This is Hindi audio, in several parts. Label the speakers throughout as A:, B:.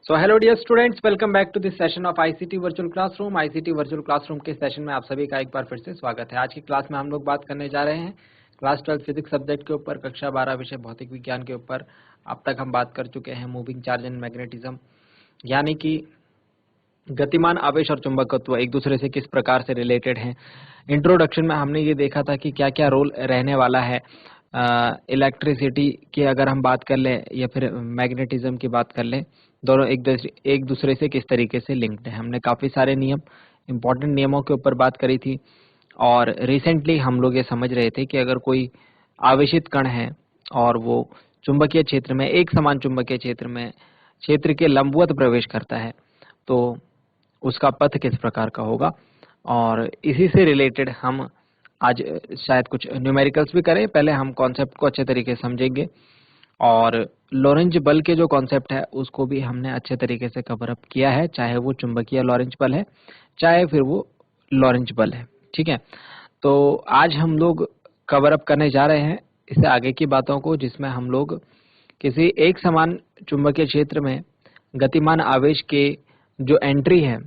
A: So hello dear students, welcome back to this session of ICT virtual classroom. ICT virtual classroom के सेशन में आप सभी का एक बार फिर से स्वागत है। आज की क्लास में हम लोग बात करने जा रहे हैं क्लास 12 फिजिक्स सब्जेक्ट के ऊपर, कक्षा 12 विषय भौतिक विज्ञान के ऊपर। अब तक हम बात कर चुके हैं मूविंग चार्ज एंड मैग्नेटिज्म, यानी कि गतिमान आवेश और चुंबकत्व एक दूसरे से किस प्रकार से रिलेटेड हैं। इंट्रोडक्शन में हमने ये देखा था कि क्या क्या रोल रहने वाला है इलेक्ट्रिसिटी की, अगर हम बात कर लें, या फिर मैग्नेटिज्म की बात कर लें, दोनों एक दूसरे से किस तरीके से लिंक्ड है। हमने काफ़ी सारे नियम, इंपॉर्टेंट नियमों के ऊपर बात करी थी। और रिसेंटली हम लोग ये समझ रहे थे कि अगर कोई आवेशित कण है और वो चुंबकीय क्षेत्र में, एक समान चुंबकीय क्षेत्र में, क्षेत्र के लंबवत प्रवेश करता है, तो उसका पथ किस प्रकार का होगा। और इसी से रिलेटेड हम आज शायद कुछ न्यूमेरिकल्स भी करें। पहले हम कॉन्सेप्ट को अच्छे तरीके से समझेंगे और लॉरेंज बल के जो कॉन्सेप्ट है उसको भी हमने अच्छे तरीके से कवर अप किया है, चाहे वो चुंबकीय लॉरेंज बल है, चाहे फिर वो लॉरेंज बल है। ठीक है, तो आज हम लोग कवर अप करने जा रहे हैं इससे आगे की बातों को, जिसमें हम लोग किसी एक समान चुंबकीय क्षेत्र में गतिमान आवेश के जो एंट्री है,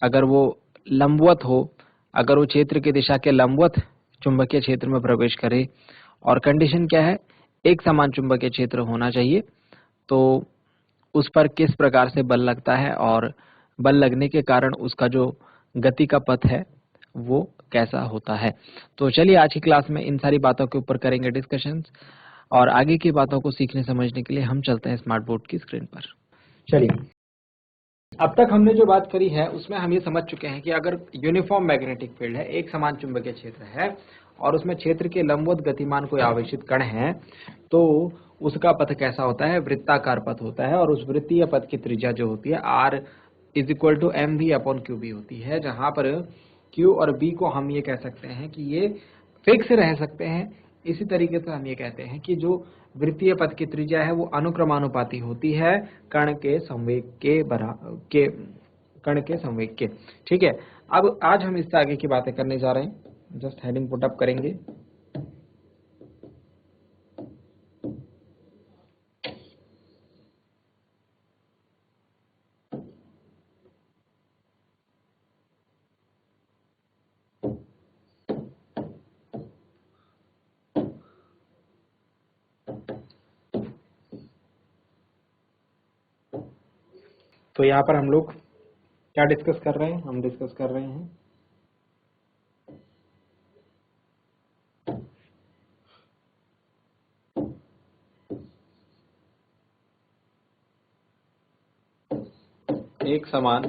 A: अगर वो लंबवत हो, अगर वो क्षेत्र की दिशा के लंबवत चुंबकीय क्षेत्र में प्रवेश करे, और कंडीशन क्या है, एक समान चुंबकीय क्षेत्र होना चाहिए, तो उस पर किस प्रकार से बल लगता है और बल लगने के कारण उसका जो गति का पथ है वो कैसा होता है। तो चलिए आज की क्लास में इन सारी बातों के ऊपर करेंगे डिस्कशंस, और आगे की बातों को सीखने समझने के लिए हम चलते हैं स्मार्ट बोर्ड की स्क्रीन पर। चलिए, अब तक हमने जो बात करी है उसमें हम ये समझ चुके हैं कि अगर यूनिफॉर्म मैग्नेटिक फील्ड है, एक समान चुंबकीय क्षेत्र है, और उसमें क्षेत्र के लंबवत गतिमान कोई आवेशित कण है, तो उसका पथ कैसा होता है, वृत्ताकार पथ होता है। और उस वृत्तीय पथ की त्रिज्या जो होती है r is equal to M V upon Q B होती है, जहां पर q और b को हम ये कह सकते हैं कि ये फिक्स रह सकते हैं। इसी तरीके से हम ये कहते हैं कि जो वृत्तीय पथ की त्रिज्या है वो अनुक्रमानुपाती होती है कण के संवेग के कण के संवेग के। ठीक है, अब आज हम इससे आगे की बातें करने जा रहे हैं। जस्ट हेडिंग पुट अप करेंगे। तो यहाँ पर हम लोग क्या डिस्कस कर रहे हैं, हम डिस्कस कर रहे हैं एक समान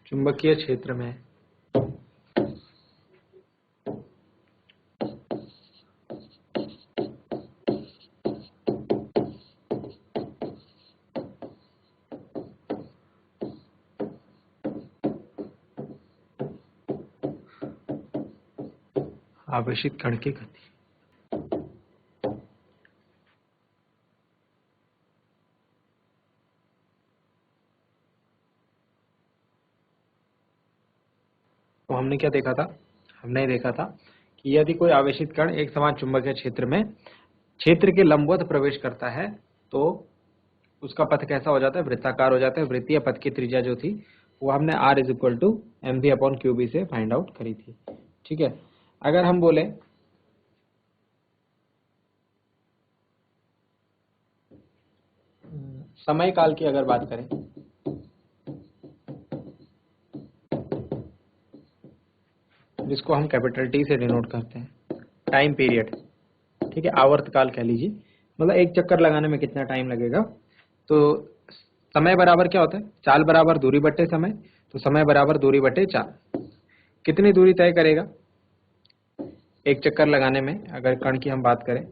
A: चुंबकीय क्षेत्र में आवेशित कण की गति। तो हमने क्या देखा था, हमने देखा था कि यदि कोई आवेशित कण एक समान चुंबकीय क्षेत्र में क्षेत्र के लंबवत प्रवेश करता है तो उसका पथ कैसा हो जाता है, वृत्ताकार हो जाता है। वृत्तीय पथ की त्रिज्या जो थी वो हमने r is equal to M V upon Q B से फाइंड आउट करी थी। ठीक है, अगर हम बोले समय काल की अगर बात करें, जिसको हम कैपिटल टी से डिनोट करते हैं, टाइम पीरियड, ठीक है, आवर्तकाल कह लीजिए, मतलब एक चक्कर लगाने में कितना टाइम लगेगा। तो समय बराबर क्या होता है, चाल बराबर दूरी बट्टे समय। तो समय बराबर दूरी बट्टे चाल, कितनी दूरी तय करेगा एक चक्कर लगाने में। अगर कण की हम बात करें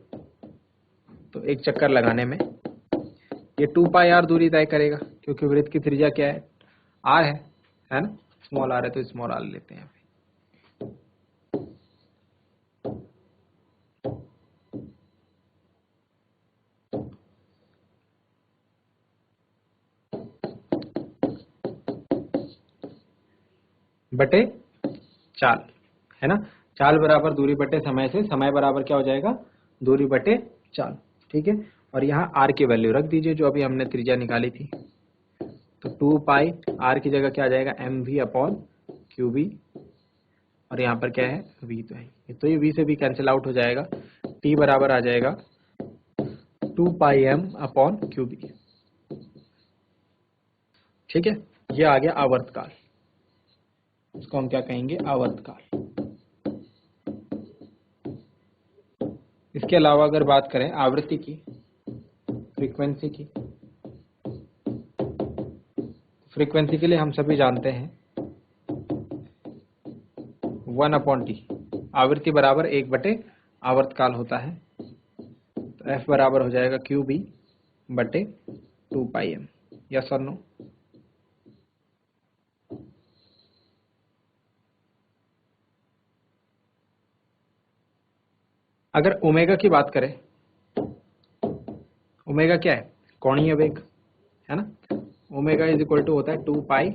A: तो एक चक्कर लगाने में ये 2 पाई आर दूरी तय करेगा, क्योंकि वृत्त की त्रिज्या क्या है, आर है ना, स्मॉल आर है तो स्मॉल आर लेते हैं। बटे चाल, है ना। चाल बराबर दूरी बटे समय से समय बराबर क्या हो जाएगा, दूरी बटे चाल, ठीक है। और यहाँ आर की वैल्यू रख दीजिए जो अभी हमने त्रिज्या निकाली थी, तो 2 पाई आर की जगह क्या आ जाएगा, M V upon Q B, और यहाँ पर क्या है वी, तो ये वी से भी कैंसिल आउट हो जाएगा, टी बराबर आ जाएगा 2 pi M upon Q B, ठीक है। ये आ गया आवर्तकाल, इसको हम क्या कहेंगे, आवर्तकाल। इसके अलावा अगर बात करें आवृत्ति की, फ्रीक्वेंसी की, फ्रीक्वेंसी के लिए हम सभी जानते हैं 1/t, आवृत्ति बराबर 1 आवर्तकाल होता है, तो F बराबर हो जाएगा QB बटे 2 पाई एम, यस और नो। अगर ओमेगा की बात करें, ओमेगा क्या है, कोणीय वेग, है ना। ओमेगा इज इक्वल टू होता है 2 pi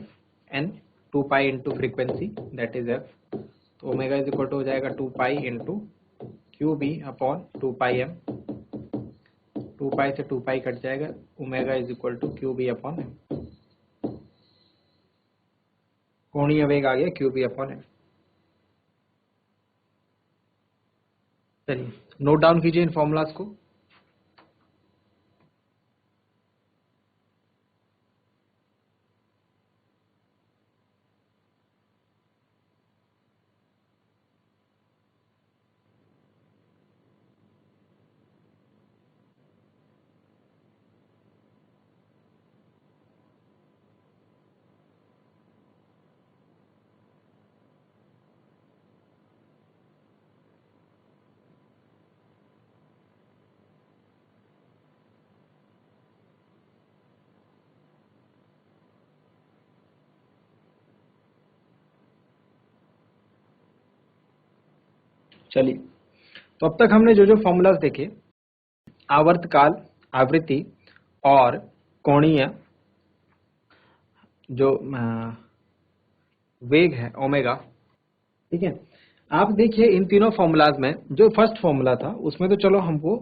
A: N, 2 pi into frequency that is F, तो ओमेगा इज इक्वल टू हो जाएगा 2 pi into Q B upon 2 pi M, 2 pi से 2 पाई कट जाएगा, omega is equal to Q B upon M, कोणीय वेग आ गया क्यू बी अपॉन एम। चलिए नोट डाउन कीजिए इन फॉर्मूलाज को। चलिए, तो अब तक हमने जो जो फॉर्मूलाज देखे, आवर्तकाल, आवृत्ति और कोणीय जो वेग है ओमेगा, ठीक है। आप देखिए इन तीनों फॉर्मूलाज में जो फर्स्ट फॉर्मूला था उसमें तो चलो हमको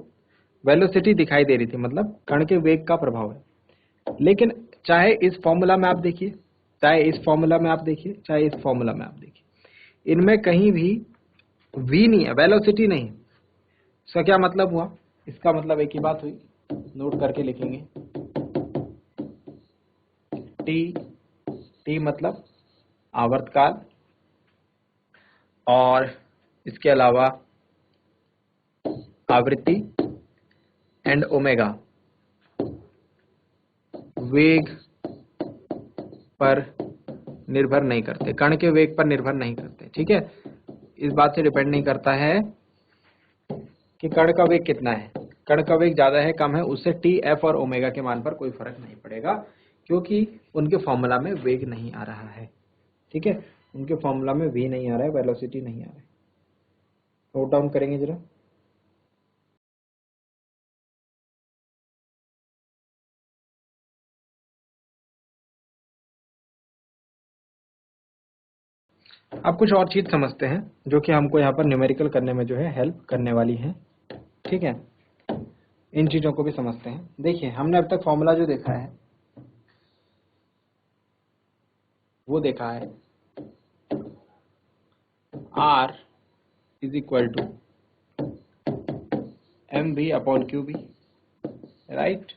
A: वेलोसिटी दिखाई दे रही थी, मतलब कण के वेग का प्रभाव है, लेकिन चाहे इस फॉर्मूला में आप देखिए, चाहे इस फॉर्मूला में आप देखिए, चाहे इस फॉर्मूला में आप देखिए, इनमें कहीं भी v नहीं है, वेलोसिटी नहीं है। इसका क्या मतलब हुआ, इसका मतलब एक ही बात हुई, नोट करके लिखेंगे, टी मतलब आवर्तकाल, और इसके अलावा आवृत्ति एंड ओमेगा वेग पर निर्भर नहीं करते, कण के वेग पर निर्भर नहीं करते, ठीक है। इस बात से डिपेंड नहीं करता है कि कण का वेग कितना है, कण का वेग ज्यादा है कम है, उससे टी, एफ और ओमेगा के मान पर कोई फर्क नहीं पड़ेगा, क्योंकि उनके फॉर्मूला में वेग नहीं आ रहा है, ठीक है। उनके फॉर्मूला में वी नहीं आ रहा है, वेलोसिटी नहीं आ रहा है। नोट डाउन करेंगे जरा। अब कुछ और चीज समझते हैं जो कि हमको यहाँ पर न्यूमेरिकल करने में जो है हेल्प करने वाली है, ठीक है। इन चीजों को भी समझते हैं। देखिए हमने अब तक फॉर्मूला जो देखा है वो देखा है R is equal to M V upon Q B, right.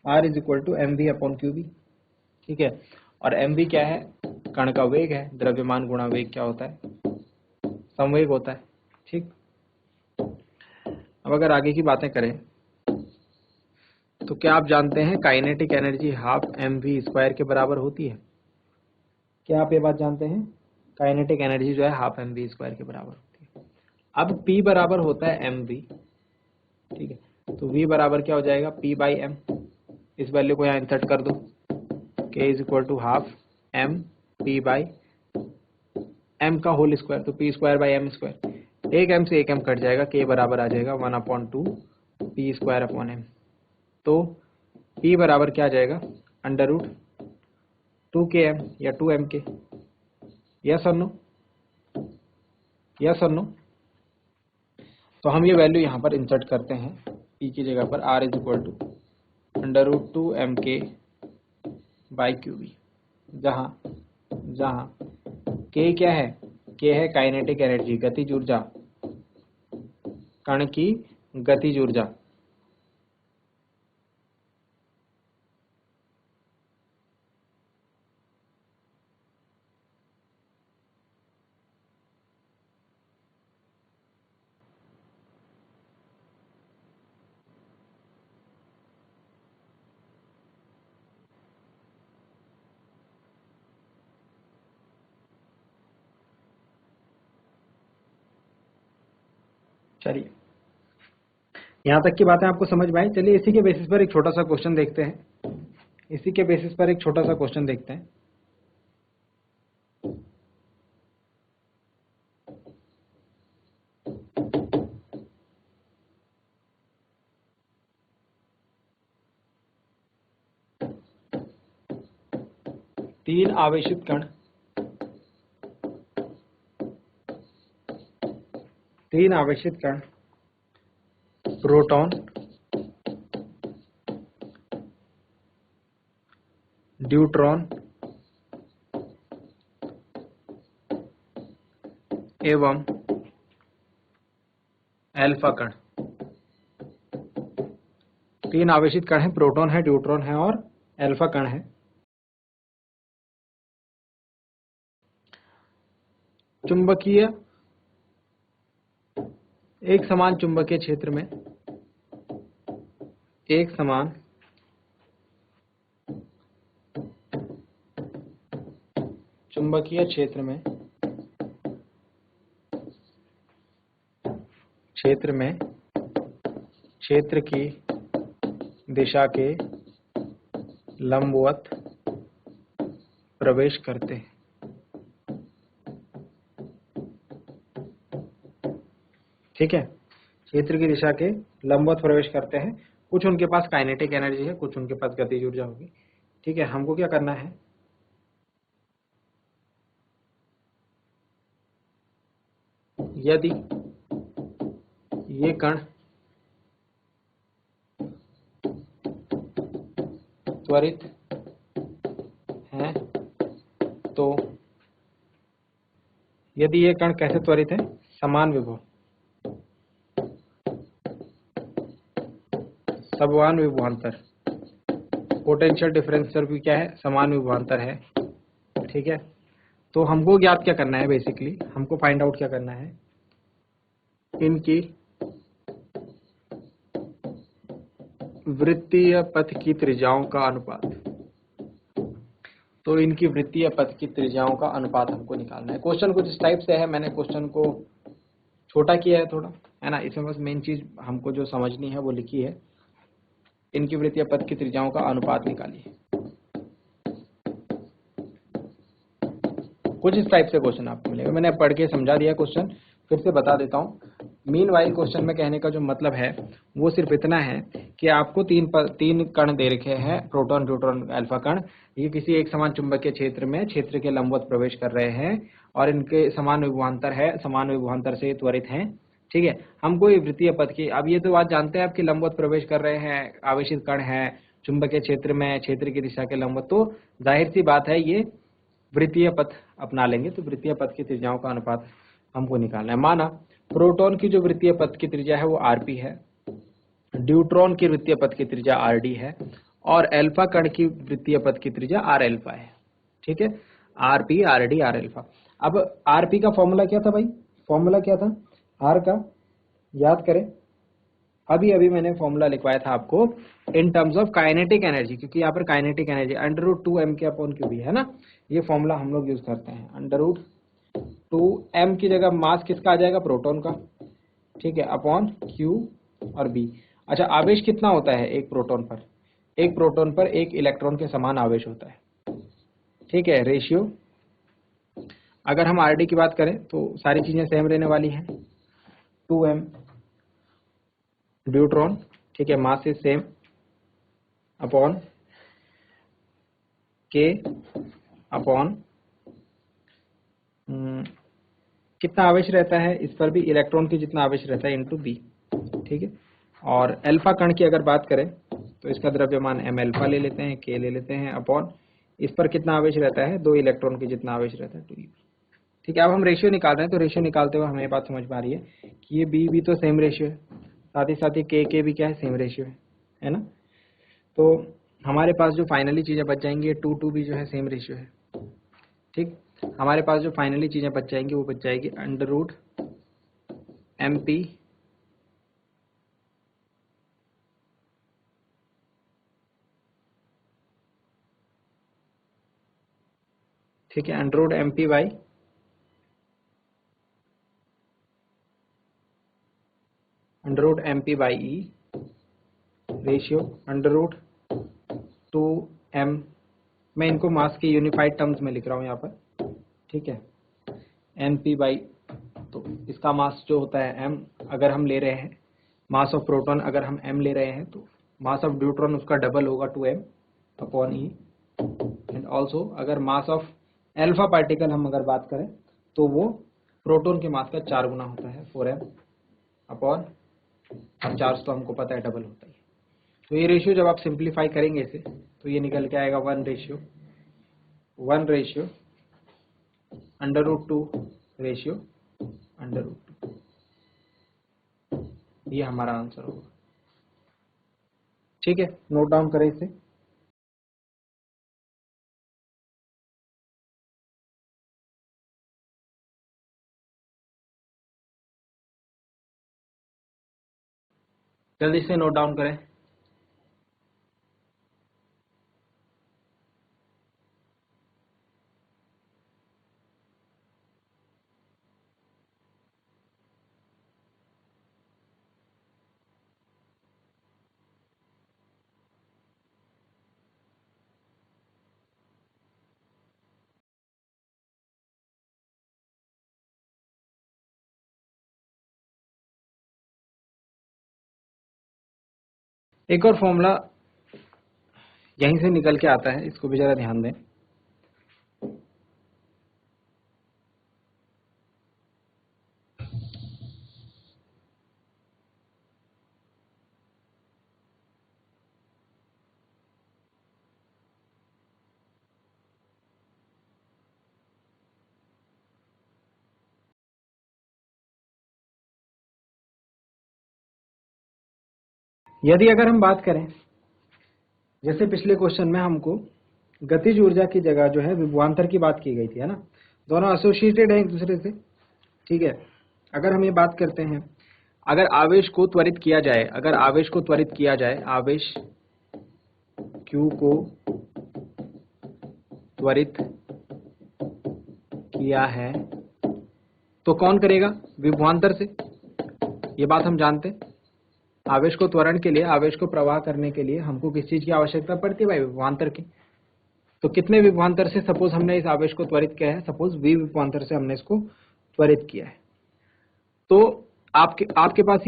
A: R is equal to M V upon Q B, ठीक है। और एम वी क्या है, कण का वेग है, द्रव्यमान गुणा वेग क्या होता है, संवेग होता है, ठीक। अब अगर आगे की बातें करें तो क्या आप जानते हैं kinetic energy half M V square के बराबर होती है, क्या आप ये बात जानते हैं, काइनेटिक एनर्जी जो है हाफ एम वी स्क्वायर के बराबर होती है। अब P बराबर होता है एम वी, ठीक है, तो V बराबर क्या हो जाएगा, P बाई एम, इस वैल्यू को यहाँ इंसर्ट कर दो, K is equal to half M P by M का होल स्क्वायर, तो P square by M square, एक एम से एक एम कट जाएगा, K बराबर आ जाएगा 1/2 P स्क्वायर अपॉन एम, तो P बराबर क्या आ जाएगा, अंडर रूट 2 KM या 2 MK, यस और नो। यस और नो। तो हम ये वैल्यू यहाँ पर इंसर्ट करते हैं, p की जगह पर r √2mk बाई क्यूबी, जहाँ k क्या है, k है काइनेटिक एनर्जी, गतिज ऊर्जा, कण की गतिज ऊर्जा। चलिए, यहाँ तक की बातें आपको समझ में आई। चलिए इसी के बेसिस पर एक छोटा सा क्वेश्चन देखते हैं। इसी के बेसिस पर एक छोटा सा क्वेश्चन देखते हैं। तीन आवेशित कण, प्रोटॉन, ड्यूट्रॉन एवं अल्फा कण। तीन आवेशित कण है, प्रोटॉन है, ड्यूट्रॉन है और अल्फा कण है। चुंबकीय, एक समान चुंबकीय क्षेत्र में, एक समान चुंबकीय क्षेत्र में क्षेत्र की दिशा के लंबवत प्रवेश करते हैं। ठीक है, क्षेत्र की दिशा के लंबवत प्रवेश करते हैं। कुछ उनके पास काइनेटिक एनर्जी है, कुछ उनके पास गतिज ऊर्जा होगी। ठीक है, हमको क्या करना है, यदि ये कण त्वरित हैं तो, यदि ये कण कैसे त्वरित है, समान विभव, समान विभवांतर, पोटेंशियल डिफरेंशियल भी क्या है, समान विभवांतर है। ठीक है, तो हमको ज्ञात क्या करना है, बेसिकली हमको फाइंड आउट क्या करना है, इनकी वृत्तीय पथ की त्रिज्याओं का अनुपात। तो इनकी वृत्तीय पथ की त्रिज्याओं का अनुपात हमको निकालना है। क्वेश्चन कुछ इस टाइप से है, मैंने क्वेश्चन को छोटा किया है थोड़ा, है ना। इसमें बस मेन चीज हमको जो समझनी है वो लिखी है, इनकी वृत्तीय पथ की त्रिज्याओं का अनुपात निकालिए। कुछ इस टाइप से क्वेश्चन आपको मिलेगा। मैंने पढ़ के समझा दिया क्वेश्चन, फिर से बता देता हूँ। मीनवाइल क्वेश्चन में कहने का जो मतलब है वो सिर्फ इतना है कि आपको तीन कण दे रखे हैं, प्रोटॉन, न्यूट्रॉन, अल्फा कण। ये किसी एक समान चुंबकीय क्षेत्र में क्षेत्र के लंबवत प्रवेश कर रहे हैं और इनके समान विभवांतर है, समान विभवांतर से त्वरित हैं। ठीक है, हमको ये वृत्तीय पथ की, अब ये तो बात जानते हैं आपकी, लंबवत प्रवेश कर रहे हैं, आवेशित कण है चुंबकीय क्षेत्र में, क्षेत्र की दिशा के लंबवत, तो जाहिर सी बात है ये वृत्तीय पथ अपना लेंगे। तो वृत्तीय पथ की त्रिज्याओं का अनुपात हमको निकालना है। माना प्रोटॉन की जो वृत्तीय पथ की त्रिज्या है वो rp है, ड्यूट्रॉन की वृत्तीय पथ की त्रिज्या rd है और अल्फा कण की वृत्तीय पथ की त्रिज्या r अल्फा है। ठीक है, rp, rd, r अल्फा। अब rp का फॉर्मूला क्या था भाई, फॉर्मूला क्या था r का, याद करें। अभी अभी मैंने फॉर्मूला लिखवाया था आपको in terms of kinetic energy, क्योंकि यहाँ पर काइनेटिक एनर्जी √2mk/क्यूबी है ना। ये फॉर्मूला हम लोग यूज करते हैं। √2m की जगह मास किसका आ जाएगा, प्रोटॉन का। ठीक है, अपॉन q और b। अच्छा, आवेश कितना होता है एक प्रोटॉन पर, एक प्रोटॉन पर एक इलेक्ट्रॉन के समान आवेश होता है। ठीक है, रेशियो, अगर हम rd की बात करें तो सारी चीजें सेम रहने वाली हैं। 2m ड्यूट्रॉन, ठीक है, mass is same, upon k upon कितना आवेश रहता है, इस पर भी इलेक्ट्रॉन की जितना आवेश रहता है इनटू बी, ठीक है। और अल्फा कण की अगर बात करें तो इसका द्रव्यमान m अल्फा ले लेते हैं, k ले लेते हैं, अपॉन इस पर कितना आवेश रहता है, 2 इलेक्ट्रॉन की जितना आवेश रहता है 2e, ठीक है। अब हम रेशियो निकाल रहे हैं, तो रेशियो निकालते हुए हमें ये बात समझ में आ रही है कि ये बी भी तो सेम रेशियो है, साथ ही के भी क्या है, सेम रेशियो है ना। तो हमारे पास जो फाइनली चीजें बच जाएंगी, 2 भी जो है सेम रेशियो है, ठीक। हमारे पास जो फाइनली चीजें बच जाएंगी वो बच जाएगी अंडर रूट MP ठीक है, under root MP by under root MP by e ratio under root 2m, मैं इनको मास के यूनिफाइड टर्म्स में लिख रहा हूँ यहाँ पर, ठीक है, NP बाई, तो इसका मास जो होता है m, अगर हम ले रहे हैं मास ऑफ प्रोटॉन, अगर हम m ले रहे हैं तो मास ऑफ न्यूट्रॉन उसका डबल होगा 2m upon E, and also अगर मास ऑफ अल्फा पार्टिकल हम अगर बात करें तो वो प्रोटॉन के मास का 4 गुना होता है, 4m अपॉन 4 तो हमको पता है डबल होता है। तो ये रेशियो जब आप सिंप्लीफाई करेंगे इसे तो ये निकल के आएगा 1 ratio under root 2 ratio under root 2, ये हमारा आंसर होगा, ठीक है। नोट डाउन करें इसे। जल्दी से नोट डाउन करें। एक और फॉर्मूला यहीं से निकल के आता है, इसको भी जरा ध्यान दें। यदि अगर हम बात करें, जैसे पिछले क्वेश्चन में हमको गतिज ऊर्जा की जगह जो है विभवांतर की बात की गई थी, है ना, दोनों एसोसिएटेड है एक दूसरे से, ठीक है। अगर हम ये बात करते हैं, अगर आवेश को त्वरित किया जाए, अगर आवेश को त्वरित किया जाए, आवेश Q को त्वरित किया है तो कौन करेगा, विभवांतर से, ये बात हम जानते हैं। आवेश को त्वरण के लिए, आवेश को प्रवाह करने के लिए हमको किस चीज की आवश्यकता पड़ती है भाई, विभवांतर की। तो कितने विभवांतर से सपोज हमने इस आवेश को त्वरित किया है, सपोज v विभवांतर से हमने इसको त्वरित किया है, तो आपके पास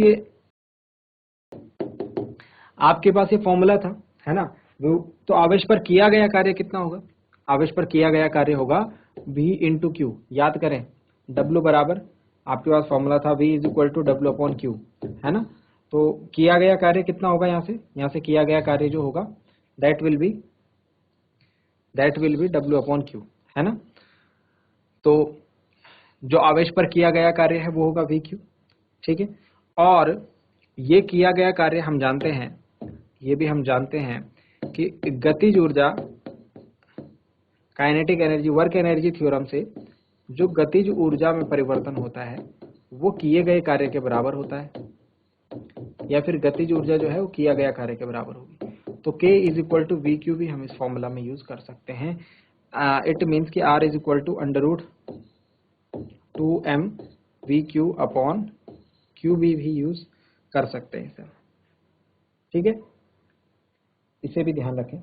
A: ये फॉर्मूला था, है ना। तो आवेश पर किया गया कार्य कितना होगा, आवेश पर किया गया कार्य होगा v इंटू क्यू, याद करें W बराबर, आपके पास फॉर्मूला था v is equal to W upon Q, है ना। तो किया गया कार्य कितना होगा, यहाँ से किया गया कार्य जो होगा that will be W upon Q, है ना। तो जो आवेश पर किया गया कार्य है वो होगा VQ, ठीक है। और ये किया गया कार्य हम जानते हैं, ये भी हम जानते हैं कि गतिज ऊर्जा, kinetic energy, work energy theorem से जो गतिज ऊर्जा में परिवर्तन होता है वो किए गए कार्य के बराबर होता है, या फिर गतिज ऊर्जा जो है वो किया गया कार्य के बराबर होगी। तो K is equal to VQ भी हम इस फॉर्मूला में यूज कर सकते हैं। इट मीन्स कि R is equal to under root 2m VQ upon QB भी यूज कर सकते हैं सर, ठीक है, इसे भी ध्यान रखें।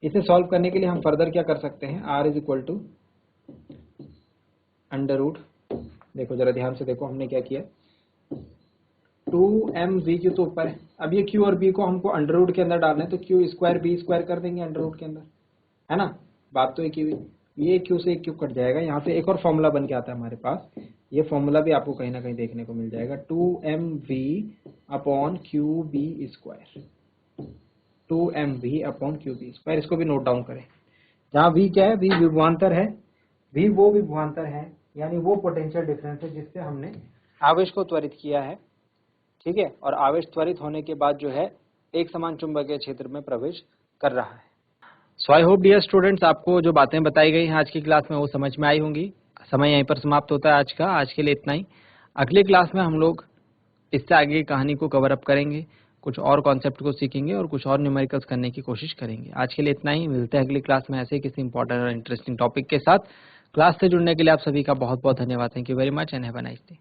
A: इसे सॉल्व करने के लिए हम फर्दर क्या कर सकते हैं, R is equal to under root, देखो जरा ध्यान से देखो हमने क्या किया, 2m VQ तो ऊपर है, अब ये Q और B को हमको अंडर रूट के अंदर डालना है, तो Q स्क्वायर B स्क्वायर कर देंगे अंडर रूट के अंदर, है ना, बात तो एक ही हुई। ये क्यू से एक क्यू कट जाएगा, यहाँ से एक और फॉर्मूला बन के आता है हमारे पास। ये फॉर्मूला भी आपको कहीं ना कहीं देखने को मिल जाएगा, 2mv/qb²। 2mv/qb², इसको भी नोट डाउन करें। जहाँ v क्या है, v विभवांतर है, v वो विभवांतर है, यानी वो पोटेंशियल डिफरेंस है जिससे हमने आवेश को त्वरित किया है, ठीक है। और आवेश त्वरित होने के बाद जो है एक समान चुंबकीय क्षेत्र में प्रवेश कर रहा है। सो आई होप डियर स्टूडेंट्स, आपको जो बातें बताई गई हैं आज की क्लास में वो समझ में आई होंगी। समय यहीं पर समाप्त होता है आज का। आज के लिए इतना ही। अगली क्लास में हम लोग इससे आगे की कहानी को कवर अप करेंगे, कुछ और कॉन्सेप्ट को सीखेंगे और कुछ और न्यूमेरिकल्स करने की कोशिश करेंगे। आज के लिए इतना ही। मिलते हैं अगली क्लास में ऐसे किसी इंपॉर्टेंट और इंटरेस्टिंग टॉपिक के साथ। क्लास से जुड़ने के लिए आप सभी का बहुत बहुत धन्यवाद। Thank you very much and have a nice day.